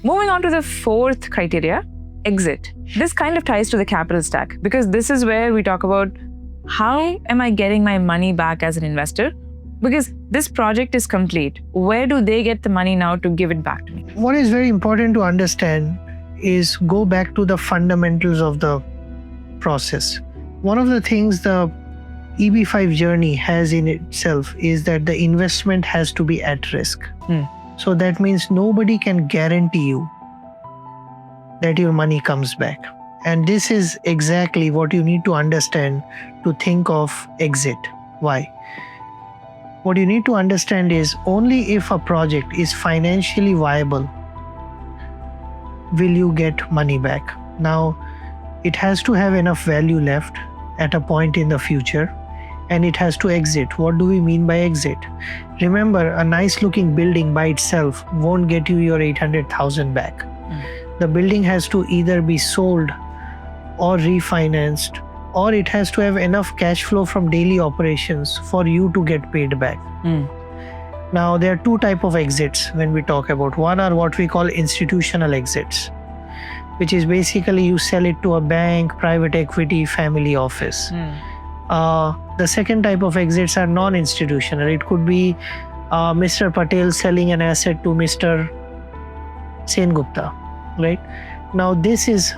Moving on to the fourth criteria, exit. This kind of ties to the capital stack because this is where we talk about how am I getting my money back as an investor? Because this project is complete. Where do they get the money now to give it back to me? What is very important to understand is go back to the fundamentals of the process. One of the things the EB-5 journey has in itself is that the investment has to be at risk. So that means nobody can guarantee you that your money comes back. And this is exactly what you need to understand to think of exit. Why? What you need to understand is only if a project is financially viable will you get money back. Now, it has to have enough value left at a point in the future, and it has to exit. What do we mean by exit? Remember, a nice looking building by itself won't get you your 800,000 back. The building has to either be sold or refinanced, or it has to have enough cash flow from daily operations for you to get paid back. Now, there are two types of exits when we talk about. One are what we call institutional exits, which is basically you sell it to a bank, private equity, family office. The second type of exits are non-institutional. It could be Mr. Patel selling an asset to Mr. Sengupta, right? Now, this is,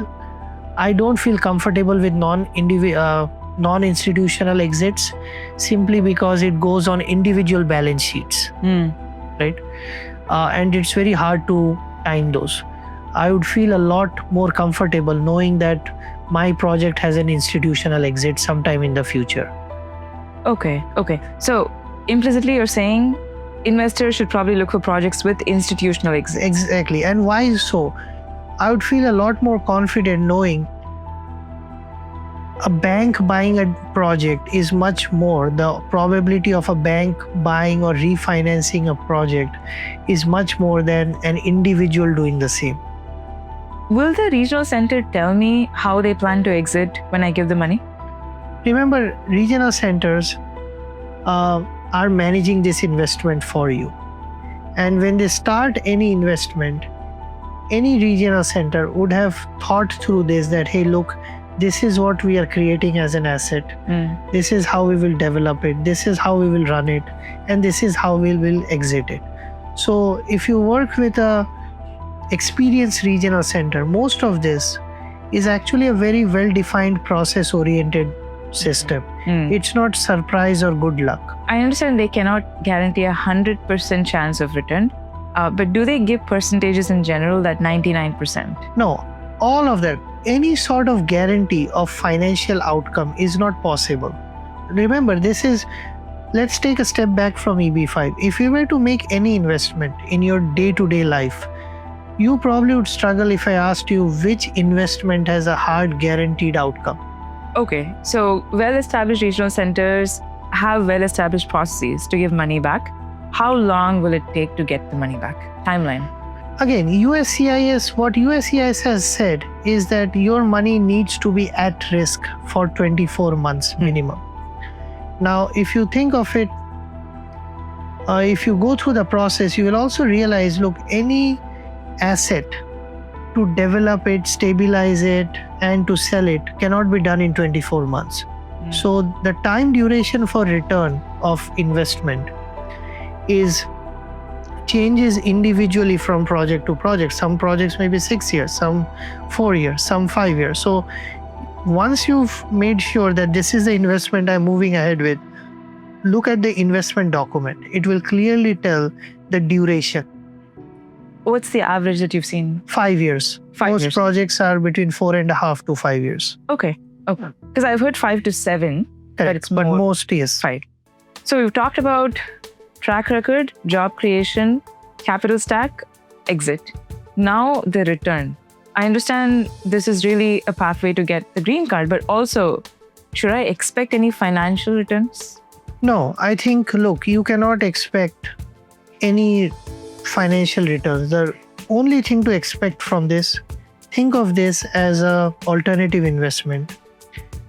I don't feel comfortable with non-institutional exits simply because it goes on individual balance sheets, right? And it's very hard to time those. I would feel a lot more comfortable knowing that my project has an institutional exit sometime in the future. Okay. So implicitly you're saying investors should probably look for projects with institutional exits. Exactly. And why so? I would feel a lot more confident knowing a bank buying a project is much more, the probability of a bank buying or refinancing a project is much more than an individual doing the same. Will the regional center tell me how they plan to exit when I give the money? Remember, regional centers are managing this investment for you. And when they start any investment, any regional center would have thought through this that, hey, look, this is what we are creating as an asset. This is how we will develop it. This is how we will run it. And this is how we will exit it. So if you work with a experienced regional center, most of this is actually a very well-defined process-oriented system. It's not surprise or good luck. I understand they cannot guarantee 100% chance of return, but do they give percentages in general, that 99%? No, all of that. Any sort of guarantee of financial outcome is not possible. Remember, this is, let's take a step back from EB-5. If you were to make any investment in your day-to-day life, you probably would struggle if I asked you which investment has a hard guaranteed outcome. Okay, so well-established regional centers have well-established processes to give money back. How long will it take to get the money back? Timeline. Again, USCIS, what USCIS has said is that your money needs to be at risk for 24 months minimum. Now, if you think of it, if you go through the process, you will also realize, look, any asset to develop it, stabilize it, and to sell it cannot be done in 24 months. So the time duration for return of investment changes individually from project to project. Some projects may be 6 years, some 4 years, some 5 years. So once you've made sure that this is the investment I'm moving ahead with, look at the investment document. It will clearly tell the duration. What's the average that you've seen? 5 years. Most projects are between 4.5 to 5 years. Okay. Because I've heard 5 to 7. Correct. But most is 5. So we've talked about track record, job creation, capital stack, exit. Now the return. I understand this is really a pathway to get the green card, but also, should I expect any financial returns? No, I think, look, you cannot expect any financial returns. The only thing to expect from this, think of this as an alternative investment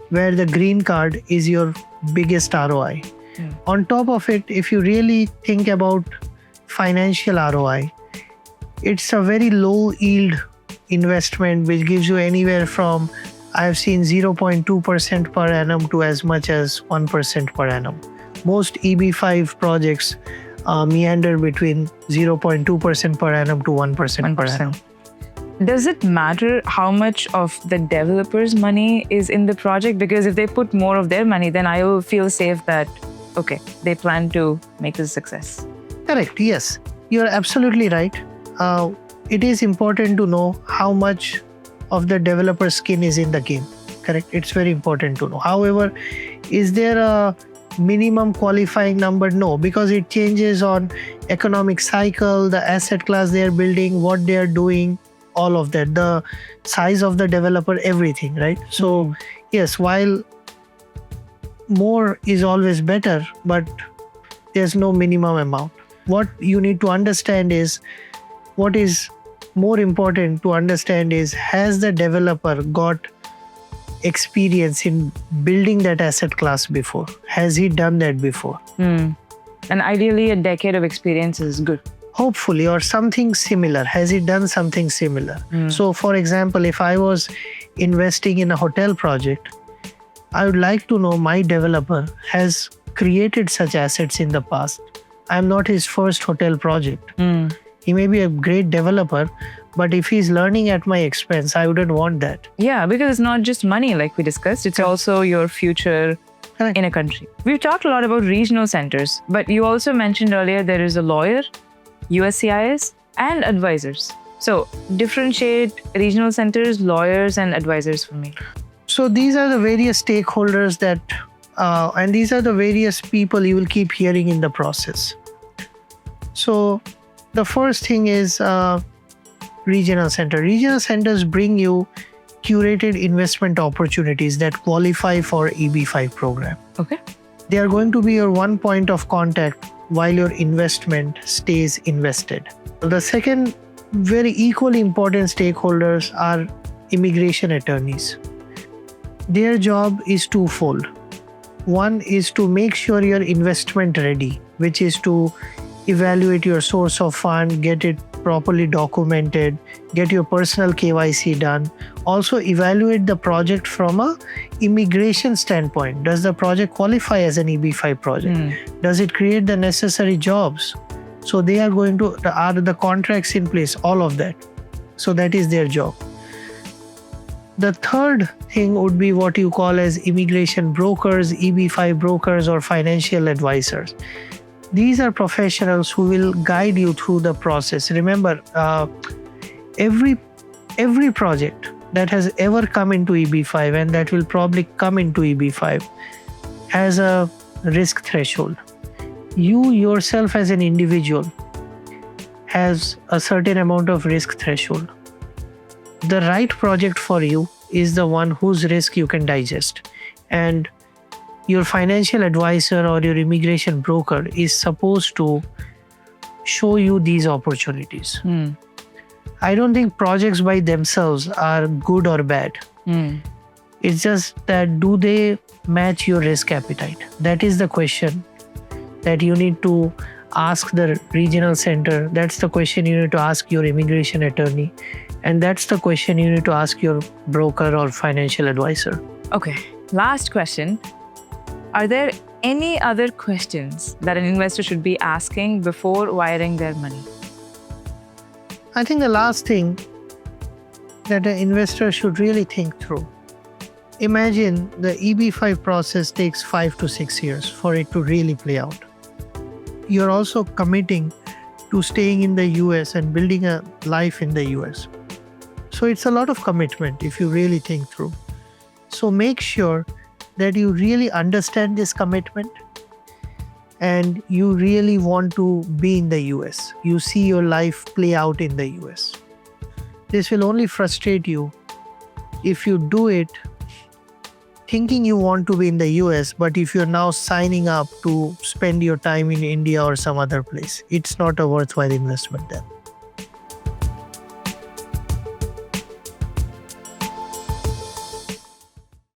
where the green card is your biggest ROI. Hmm. On top of it, if you really think about financial ROI, it's a very low yield investment which gives you anywhere from, I've seen 0.2% per annum to as much as 1% per annum. Most EB-5 projects meander between 0.2% per annum to 1% per annum. Does it matter how much of the developer's money is in the project? Because if they put more of their money, then I will feel safe that, okay, they plan to make this a success. Correct, yes. You're absolutely right. It is important to know how much of the developer's skin is in the game. Correct? It's very important to know. However, is there a minimum qualifying number? No, because it changes on economic cycle, the asset class they are building, what they are doing, all of that, the size of the developer, everything, right? So yes, while more is always better, but there's no minimum amount. What you need to understand is, what is more important to understand is, has the developer got experience in building that asset class before? Has he done that before? And ideally, a decade of experience is good. Hopefully, or something similar. Has he done something similar? So, for example, if I was investing in a hotel project, I would like to know my developer has created such assets in the past. I'm not his first hotel project. He may be a great developer, but if he's learning at my expense, I wouldn't want that. Yeah, because it's not just money like we discussed, it's also your future in a country. We've talked a lot about regional centers, but you also mentioned earlier there is a lawyer, USCIS, and advisors. So differentiate regional centers, lawyers, and advisors for me. So these are the various stakeholders that, and these are the various people you will keep hearing in the process. So the first thing is regional center. Regional centers bring you curated investment opportunities that qualify for EB-5 program. Okay. They are going to be your one point of contact while your investment stays invested. The second very equally important stakeholders are immigration attorneys. Their job is twofold. One is to make sure you're investment ready, which is to evaluate your source of fund, get it properly documented, get your personal KYC done. Also evaluate the project from a immigration standpoint. Does the project qualify as an EB-5 project? Does it create the necessary jobs? So they are going to, are the contracts in place, all of that. So that is their job. The third thing would be what you call as immigration brokers, EB-5 brokers, or financial advisors. These are professionals who will guide you through the process. Remember, every project that has ever come into EB-5 and that will probably come into EB-5 has a risk threshold. You yourself as an individual has a certain amount of risk threshold. The right project for you is the one whose risk you can digest. And your financial advisor or your immigration broker is supposed to show you these opportunities. I don't think projects by themselves are good or bad. It's just that, do they match your risk appetite? That is the question that you need to ask the regional center. That's the question you need to ask your immigration attorney. And that's the question you need to ask your broker or financial advisor. Okay, last question. Are there any other questions that an investor should be asking before wiring their money? I think the last thing that an investor should really think through. Imagine the EB-5 process takes 5 to 6 years for it to really play out. You're also committing to staying in the US and building a life in the US. So it's a lot of commitment if you really think through. So make sure that you really understand this commitment and you really want to be in the US. You see your life play out in the US. This will only frustrate you if you do it thinking you want to be in the US, but if you're now signing up to spend your time in India or some other place, it's not a worthwhile investment then.